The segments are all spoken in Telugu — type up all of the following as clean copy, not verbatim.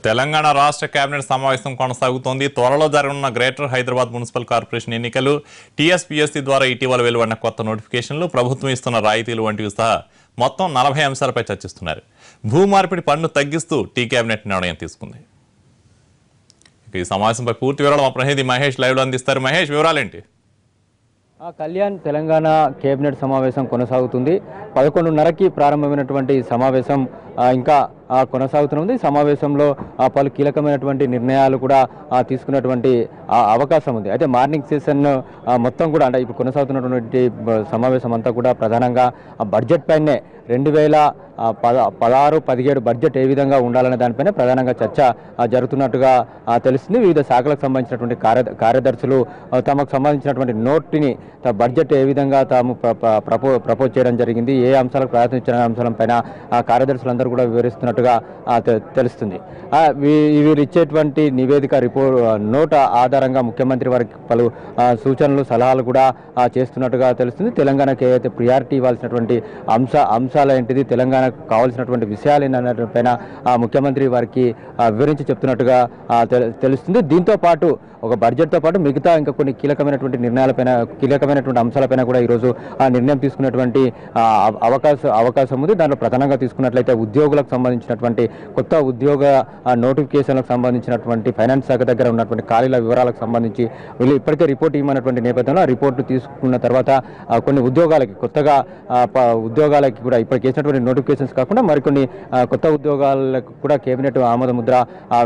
తెలంగాణ రాష్ట్ర కేబినెట్ సమావేశం కొనసాగుతోంది. త్వరలో జరగనున్న గ్రేటర్ హైదరాబాద్ మున్సిపల్ కార్పొరేషన్ ఎన్నికలు, టీఎస్పీఎస్సీ ద్వారా ఇటీవల వెలువడిన కొత్త నోటిఫికేషన్లు, ప్రభుత్వం ఇస్తున్న రాయితీలు వంటివి సహా మొత్తం 40 అంశాలపై చర్చిస్తున్నారు. భూమార్పిడి పన్ను తగ్గిస్తూ టీ కేబినెట్ నిర్ణయం తీసుకుంది. ఈ సమావేశంపై పూర్తి వివరాలు మా ప్రతినిధి మహేష్ లైవ్లో అందిస్తారు. మహేష్, వివరాలేంటి? కళ్యాణ్, తెలంగాణ కేబినెట్ సమావేశం కొనసాగుతుంది. 11:30కి ప్రారంభమైనటువంటి సమావేశం ఇంకా కొనసాగుతుంది. సమావేశంలో పలు కీలకమైనటువంటి నిర్ణయాలు కూడా తీసుకున్నటువంటి అవకాశం ఉంది. అయితే మార్నింగ్ సెషన్ మొత్తం కూడా అంటే ఇప్పుడు కొనసాగుతున్నటువంటి సమావేశం అంతా కూడా ప్రధానంగా బడ్జెట్ పైనే 2016-17 బడ్జెట్ ఏ విధంగా ఉండాలనే దానిపైన ప్రధానంగా చర్చ జరుగుతున్నట్టుగా తెలుస్తుంది. వివిధ శాఖలకు సంబంధించినటువంటి కార్యదర్శులు తమకు సంబంధించినటువంటి నోట్ని బడ్జెట్ ఏ విధంగా తాము ప్రపోజ్ చేయడం జరిగింది, ఏ అంశాలకు ప్రాధాన్యత అంశాలపైన కార్యదర్శులందరూ కూడా వివరిస్తున్నట్టుగా తెలుస్తుంది. వీరు ఇచ్చేటువంటి నివేదిక నోట్ ఆధారంగా ముఖ్యమంత్రి వారికి పలు సూచనలు సలహాలు కూడా చేస్తున్నట్టుగా తెలుస్తుంది. తెలంగాణకి ఏదైతే ప్రియారిటీ ఇవ్వాల్సినటువంటి అంశాలు ఏంటిది, తెలంగాణకు కావాల్సినటువంటి విషయాలు ఏంటన్నపైన ముఖ్యమంత్రి వారికి వివరించి చెప్తున్నట్టుగా తెలుస్తుంది. దీంతో పాటు ఒక బడ్జెట్తో పాటు మిగతా ఇంకా కొన్ని కీలకమైనటువంటి అంశాలపైన కూడా ఈరోజు నిర్ణయం తీసుకున్నటువంటి అవకాశం ఉంది. దాంట్లో ప్రధానంగా తీసుకున్నట్లయితే ఉద్యోగులకు సంబంధించినటువంటి కొత్త ఉద్యోగ నోటిఫికేషన్లకు సంబంధించినటువంటి ఫైనాన్స్ శాఖ దగ్గర ఉన్నటువంటి ఖాళీల వివరాలకు సంబంధించి వీళ్ళు ఇప్పటికే రిపోర్ట్ ఇవ్వనటువంటి నేపథ్యంలో ఆ రిపోర్టు తీసుకున్న తర్వాత కొన్ని ఉద్యోగాలకి కొత్తగా ఉద్యోగాలకి కూడా ఇప్పటికి వేసినటువంటి నోటిఫికేషన్స్ కాకుండా మరికొన్ని కొత్త ఉద్యోగాలకు కూడా కేబినెట్ ఆమోద ముద్ర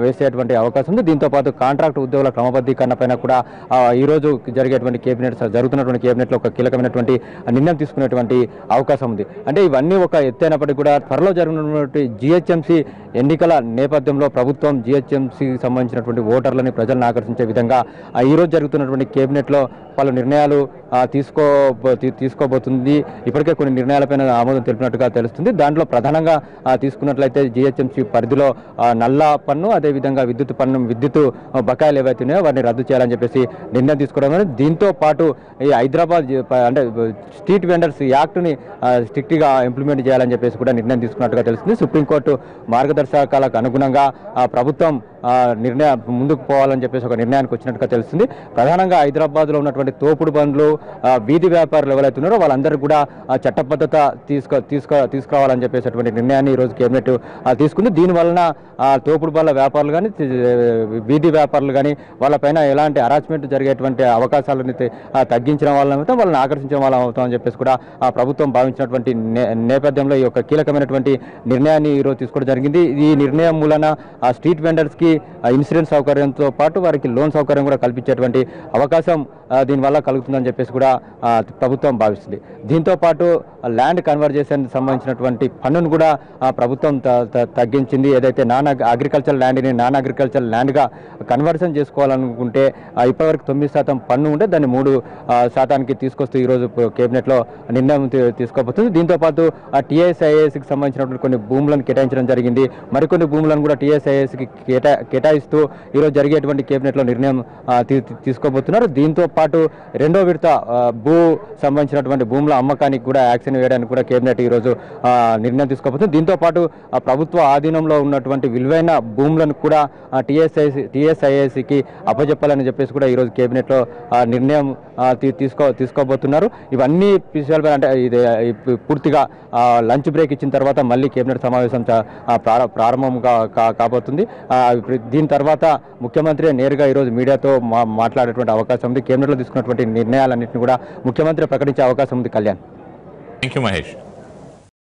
వేసేటువంటి అవకాశం ఉంది. దీంతో పాటు కాంట్రాక్ట్ ఉద్యోగుల క్రమబద్ధీకరణ పైన కూడా ఈరోజు జరుగుతున్నటువంటి కేబినెట్లో ఒక కీలకమైనటువంటి నిర్ణయం తీసుకునేటువంటి అవకాశం ఉంది. అంటే ఇవన్నీ ఒక ఎత్తైనప్పటికీ కూడా త్వరలో జరుగుతున్నటువంటి జిహెచ్ఎంసీ ఎన్నికల నేపథ్యంలో ప్రభుత్వం జిహెచ్ఎంసీకి సంబంధించినటువంటి ఓటర్లని ప్రజలను ఆకర్షించే విధంగా ఈరోజు జరుగుతున్నటువంటి కేబినెట్లో పలు నిర్ణయాలు తీసుకోబోతుంది. ఇప్పటికే కొన్ని నిర్ణయాలపైన ఆమోదం తెలిపినట్టుగా తెలుస్తుంది. దాంట్లో ప్రధానంగా తీసుకున్నట్లయితే జిహెచ్ఎంసీ పరిధిలో నల్ల పన్ను, అదేవిధంగా విద్యుత్ బకాయిలు ఏవైతే ఉన్నాయో వాటిని రద్దు చేయాలని చెప్పేసి నిర్ణయం తీసుకోవడం. దీంతో పాటు ఈ హైదరాబాద్ అంటే స్ట్రీట్ వెండర్స్ యాక్ట్ని స్ట్రిక్ట్గా ఇంప్లిమెంట్ చేయాలని చెప్పేసి కూడా నిర్ణయం తీసుకున్నట్టుగా తెలుస్తుంది. సుప్రీంకోర్టు మార్గదర్శకాలకు అనుగుణంగా ప్రభుత్వం ముందుకు పోవాలని చెప్పేసి ఒక నిర్ణయానికి వచ్చినట్టుగా తెలుస్తుంది. ప్రధానంగా హైదరాబాద్లో ఉన్నటువంటి తోపుడు బండ్లు, వీధి వ్యాపారులు ఎవరైతే ఉన్నారో వాళ్ళందరూ కూడా చట్టబద్ధత తీసుకురావాలని చెప్పేసేటువంటి నిర్ణయాన్ని ఈరోజు కేబినెట్ తీసుకుంది. దీనివలన తోపుడు బండ్ల వ్యాపారులు కానీ వీధి వ్యాపారులు కానీ వాళ్ళపైన ఎలాంటి హరాస్మెంట్ జరిగేటువంటి అవకాశాలను తగ్గించడం వాళ్ళని ఆకర్షించడం వాళ్ళం అవుతామని చెప్పేసి కూడా ప్రభుత్వం భావించినటువంటి నేపథ్యంలో ఈ యొక్క కీలకమైనటువంటి నిర్ణయాన్ని ఈరోజు తీసుకోవడం జరిగింది. ఈ నిర్ణయం మూలన స్ట్రీట్ వెండర్స్కి ఇన్సూరెన్స్ సౌకర్యంతో పాటు వారికి లోన్ సౌకర్యం కూడా కల్పించేటువంటి అవకాశం దీనివల్ల కలుగుతుందని చెప్పేసి కూడా ప్రభుత్వం భావిస్తుంది. దీంతో పాటు ల్యాండ్ కన్వర్జేషన్ సంబంధించినటువంటి పన్నును కూడా ప్రభుత్వం తగ్గించింది. ఏదైతే నాన్ అగ్రికల్చర్ ల్యాండ్ని నాన్ అగ్రికల్చర్ ల్యాండ్గా కన్వర్షన్ చేసుకోవాలనుకుంటే ఇప్పటివరకు 9% పన్ను ఉంటే దాన్ని 3% తీసుకొస్తూ ఈరోజు కేబినెట్లో నిర్ణయం తీసుకోబోతుంది. దీంతో పాటు టీఎస్ఐఏఎస్కి సంబంధించినటువంటి కొన్ని భూములను కేటాయించడం జరిగింది. మరికొన్ని భూములను కూడా టీఎస్ఐఏఎస్కి కేటాయిస్తూ ఈరోజు జరిగేటువంటి కేబినెట్లో నిర్ణయం తీసుకోబోతున్నారు. దీంతో పాటు రెండో విడత సంబంధించినటువంటి భూముల అమ్మకానికి కూడా యాక్షన్ వేయడానికి కూడా కేబినెట్ ఈరోజు నిర్ణయం తీసుకోబోతుంది. దీంతో పాటు ప్రభుత్వ ఆధీనంలో ఉన్నటువంటి విలువైన భూములను కూడా టీఎస్ఐఏఎస్కి అప్పచెప్పాలని చెప్పేసి కూడా ఈరోజు కేబినెట్లో నిర్ణయం తీసుకోబోతున్నారు. ఇవన్నీ విషయాలపై అంటే ఇది పూర్తిగా లంచ్ బ్రేక్ ఇచ్చిన తర్వాత మళ్ళీ కేబినెట్ సమావేశం ప్రారంభం కాబోతుంది. దీని తర్వాత ముఖ్యమంత్రి నేరుగా ఈరోజు మీడియాతో మాట్లాడేటువంటి అవకాశం ఉంది. కేబినెట్లో తీసుకున్నటువంటి నిర్ణయాలన్నింటినీ కూడా ముఖ్యమంత్రి ప్రకటించే అవకాశం ఉంది. కళ్యాణ్. Thank you Mahesh.